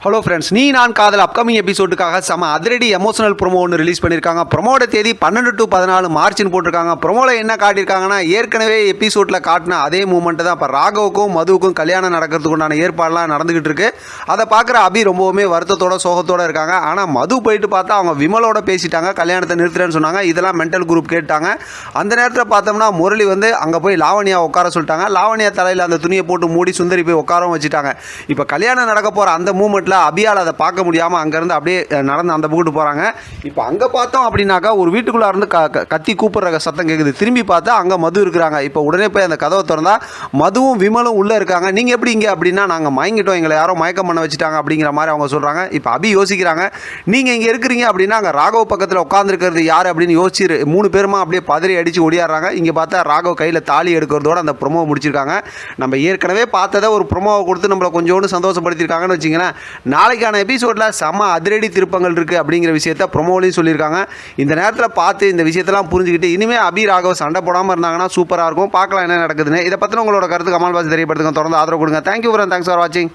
Hello friends, நீ நான் காதல் அப்கமிங் எபிசோடுக்காக செம அதிரடி எமோஷனல் ப்ரோமோ ஒன்று ரிலீஸ் பண்ணியிருக்காங்க. ப்ரோமோட தேதி 12 to 14 மார்ச்னு போட்டிருக்காங்க. ப்ரோமோவில் என்ன காட்டியிருக்காங்கன்னா, ஏற்கனவே எபிசோடில் காட்டின அதே மூமெண்ட்டு தான் இப்போ ராகவுக்கும் மதுவுக்கும் கல்யாணம் நடக்கிறதுக்கு உண்டான ஏற்பாடுலாம் நடந்துகிட்டு இருக்கு. அதை பார்க்குற அபி ரொம்பவுமே வருத்தத்தோட சோகத்தோடு இருக்காங்க. ஆனால் மது போயிட்டு பார்த்தா அவங்க விமலோட பேசிட்டாங்க, கல்யாணத்தை நிறுத்துறேன்னு சொன்னாங்க. இதெல்லாம் மென்டல் குரூப் கேட்டாங்க. அந்த நேரத்தில் பார்த்தோம்னா முரளி வந்து அங்கே போய் லாவணியா உட்கார சொல்லிட்டாங்க. லாவணியா தலையில் அந்த துணியை போட்டு மூடி சுந்தரி போய் உட்காரவும் வச்சுட்டாங்க. இப்போ கல்யாணம் நடக்க போகிற அந்த மூமெண்ட்டில் அபியால் அதை பார்க்க முடியாமல் அங்கேருந்து அப்படியே நடந்து அந்த பக்கத்து போகிறாங்க. இப்போ அங்கே பார்த்தோம் அப்படின்னாக்கா ஒரு வீட்டுக்குள்ளே இருந்து கத்தி கூப்பிட்ற சத்தம் கேட்குது. திரும்பி பார்த்தா அங்கே மது இருக்கிறாங்க. இப்போ உடனே போய் அந்த கதவை திறந்தா மதுவும் விமலும் உள்ளே இருக்காங்க. நீங்கள் எப்படி இங்கே அப்படின்னா, நாங்கள் மயங்கிட்டோம், எங்களை யாரோ மயக்கம் பண்ண வச்சுட்டாங்க அப்படிங்கிற மாதிரி அவங்க சொல்கிறாங்க. இப்போ அபி யோசிக்கிறாங்க, நீங்கள் இங்கே இருக்கிறீங்க அப்படின்னா அங்கே ராகவ் பக்கத்தில் உட்காந்துருக்கிறது யார் அப்படின்னு யோசிச்சு 3 பேருமா அப்படியே பதறி அடித்து ஓடியாடுறாங்க. இங்கே பார்த்தா ராகவ் கையில் தாலி எடுக்கிறதோட அந்த ப்ரொமோ முடிச்சிருக்காங்க. நம்ம ஏற்கனவே பார்த்ததை ஒரு ப்ரொமோவை கொடுத்து நம்மளை கொஞ்சோண்டு சந்தோஷப்படுத்தியிருக்காங்கன்னு வச்சிங்களேன். நாளைக்கான எபிசோடில் செம்ம அதிரடி திருப்பங்கள் இருக்குது அப்படிங்கிற விஷயத்த ப்ரொமோலையும் சொல்லியிருக்காங்க. இந்த நேரத்தில் பார்த்து இந்த விஷயத்தெல்லாம் புரிஞ்சுக்கிட்டு இனிமேல் அபி ராகவ் சண்டை போடாமல் இருந்தாங்கன்னா சூப்பராக இருக்கும். பார்க்கலாம் என்ன நடக்குதுன்னு. இதை பற்றின உங்களோட கருத்து கமெண்ட் பாக்ஸ் தெரியப்படுத்துங்க. தொடர்ந்து ஆதரவு கொடுங்க. தேங்க்யூ ஃபார் வாட்சிங்.